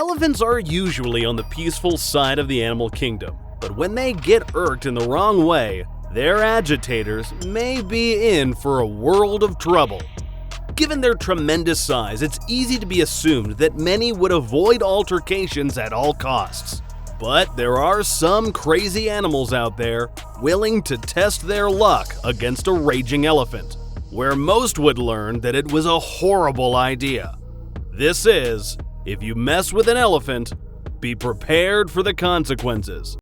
Elephants are usually on the peaceful side of the animal kingdom, but when they get irked in the wrong way, their agitators may be in for a world of trouble. Given their tremendous size, it's easy to be assumed that many would avoid altercations at all costs. But there are some crazy animals out there willing to test their luck against a raging elephant, where most would learn that it was a horrible idea. This is, if you mess with an elephant, be prepared for the consequences.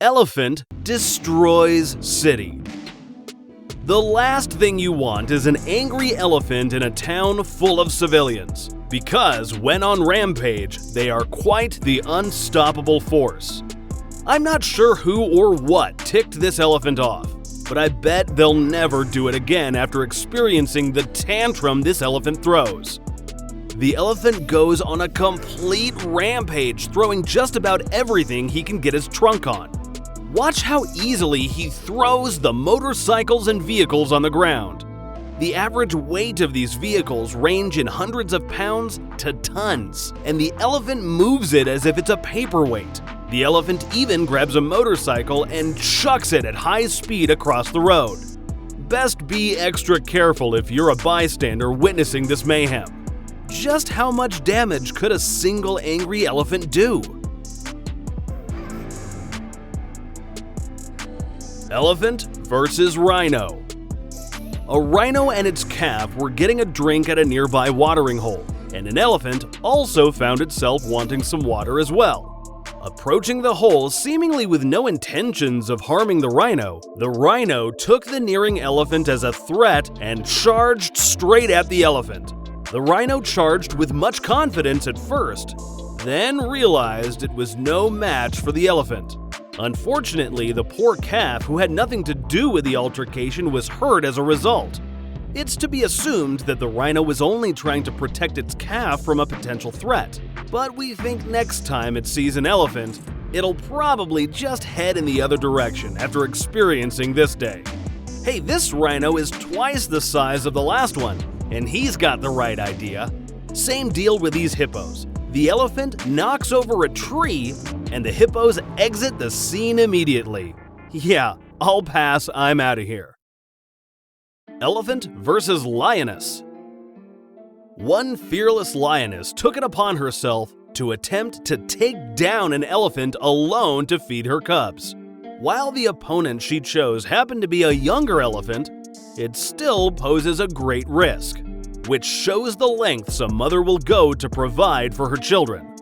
Elephant destroys city. The last thing you want is an angry elephant in a town full of civilians, because when on rampage, they are quite the unstoppable force. I'm not sure who or what ticked this elephant off, but I bet they'll never do it again after experiencing the tantrum this elephant throws. The elephant goes on a complete rampage, throwing just about everything he can get his trunk on. Watch how easily he throws the motorcycles and vehicles on the ground. The average weight of these vehicles range in hundreds of pounds to tons, and the elephant moves it as if it's a paperweight. The elephant even grabs a motorcycle and chucks it at high speed across the road. Best be extra careful if you're a bystander witnessing this mayhem. Just how much damage could a single angry elephant do? Elephant versus rhino. A rhino and its calf were getting a drink at a nearby watering hole, and an elephant also found itself wanting some water as well. Approaching the hole seemingly with no intentions of harming the rhino took the nearing elephant as a threat and charged straight at the elephant. The rhino charged with much confidence at first, then realized it was no match for the elephant. Unfortunately, the poor calf, who had nothing to do with the altercation, was hurt as a result. It's to be assumed that the rhino was only trying to protect its calf from a potential threat, but we think next time it sees an elephant, it'll probably just head in the other direction after experiencing this day. Hey, this rhino is twice the size of the last one, and he's got the right idea. Same deal with these hippos. The elephant knocks over a tree, and the hippos exit the scene immediately. Yeah, I'll pass, I'm out of here. Elephant versus lioness. One fearless lioness took it upon herself to attempt to take down an elephant alone to feed her cubs. While the opponent she chose happened to be a younger elephant, it still poses a great risk, which shows the lengths a mother will go to provide for her children.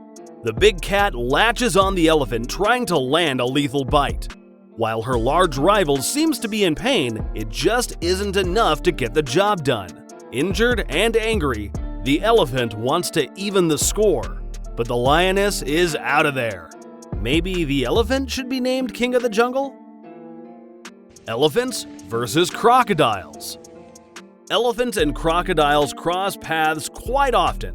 The big cat latches on the elephant, trying to land a lethal bite. While her large rival seems to be in pain, it just isn't enough to get the job done. Injured and angry, the elephant wants to even the score, but the lioness is out of there. Maybe the elephant should be named King of the Jungle? Elephants versus crocodiles. Elephants and crocodiles cross paths quite often.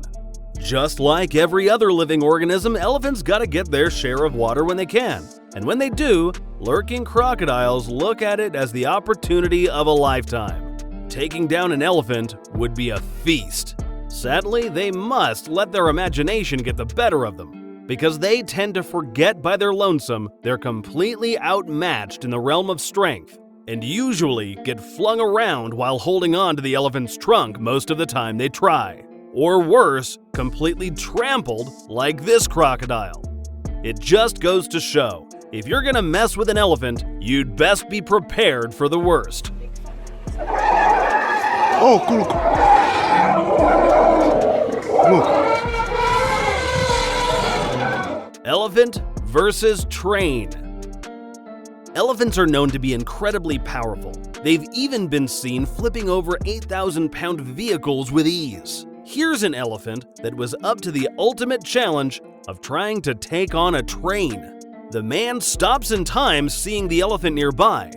Just like every other living organism, elephants gotta get their share of water when they can. And when they do, lurking crocodiles look at it as the opportunity of a lifetime. Taking down an elephant would be a feast. Sadly, they must let their imagination get the better of them, because they tend to forget by their lonesome they're completely outmatched in the realm of strength, and usually get flung around while holding on to the elephant's trunk most of the time they try. Or worse, completely trampled like this crocodile. It just goes to show, if you're gonna mess with an elephant, you'd best be prepared for the worst. Oh, cool. Look. Elephant versus train. Elephants are known to be incredibly powerful. They've even been seen flipping over 8,000-pound vehicles with ease. Here's an elephant that was up to the ultimate challenge of trying to take on a train. The man stops in time seeing the elephant nearby.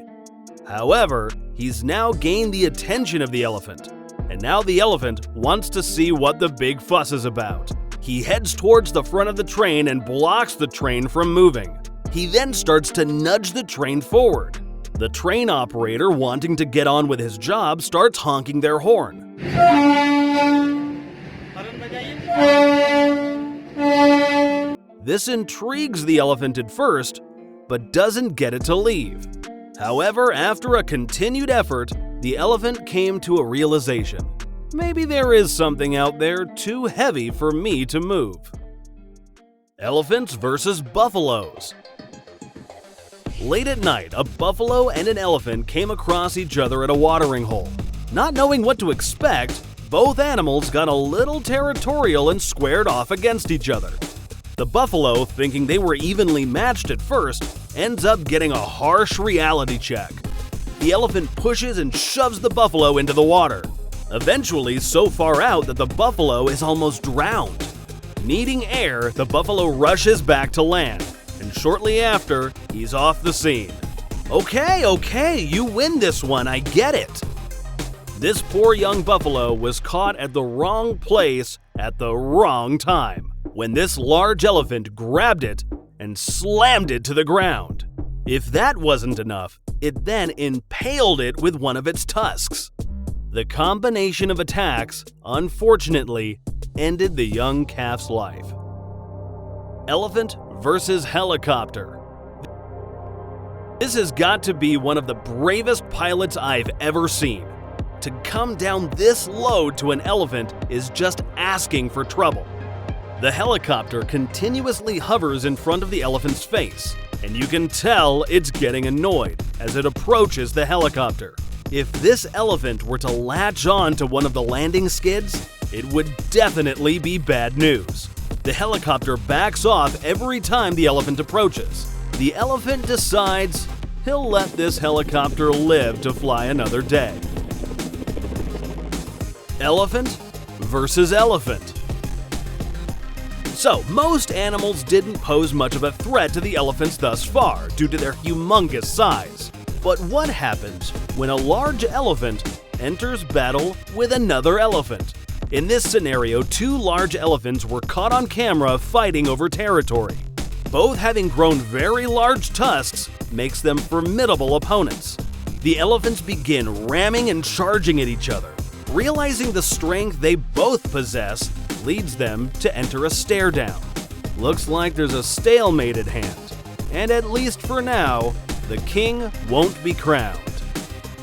However, he's now gained the attention of the elephant, and now the elephant wants to see what the big fuss is about. He heads towards the front of the train and blocks the train from moving. He then starts to nudge the train forward. The train operator, wanting to get on with his job, starts honking their horn. This intrigues the elephant at first, but doesn't get it to leave. However, after a continued effort, the elephant came to a realization. Maybe there is something out there too heavy for me to move. Elephants versus buffaloes. Late at night, a buffalo and an elephant came across each other at a watering hole. Not knowing what to expect, both animals got a little territorial and squared off against each other. The buffalo, thinking they were evenly matched at first, ends up getting a harsh reality check. The elephant pushes and shoves the buffalo into the water, eventually so far out that the buffalo is almost drowned. Needing air, the buffalo rushes back to land, and shortly after, he's off the scene. Okay, you win this one, I get it. This poor young buffalo was caught at the wrong place at the wrong time, when this large elephant grabbed it and slammed it to the ground. If that wasn't enough, it then impaled it with one of its tusks. The combination of attacks, unfortunately, ended the young calf's life. Elephant versus helicopter. This has got to be one of the bravest pilots I've ever seen. To come down this low to an elephant is just asking for trouble. The helicopter continuously hovers in front of the elephant's face, and you can tell it's getting annoyed as it approaches the helicopter. If this elephant were to latch on to one of the landing skids, it would definitely be bad news. The helicopter backs off every time the elephant approaches. The elephant decides he'll let this helicopter live to fly another day. Elephant versus elephant. So, most animals didn't pose much of a threat to the elephants thus far due to their humongous size. But what happens when a large elephant enters battle with another elephant? In this scenario, two large elephants were caught on camera fighting over territory. Both having grown very large tusks makes them formidable opponents. The elephants begin ramming and charging at each other. Realizing the strength they both possess leads them to enter a stare down. Looks like there's a stalemate at hand, and at least for now, the king won't be crowned.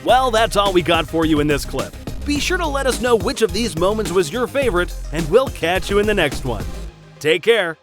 Well, that's all we got for you in this clip. Be sure to let us know which of these moments was your favorite, and we'll catch you in the next one. Take care.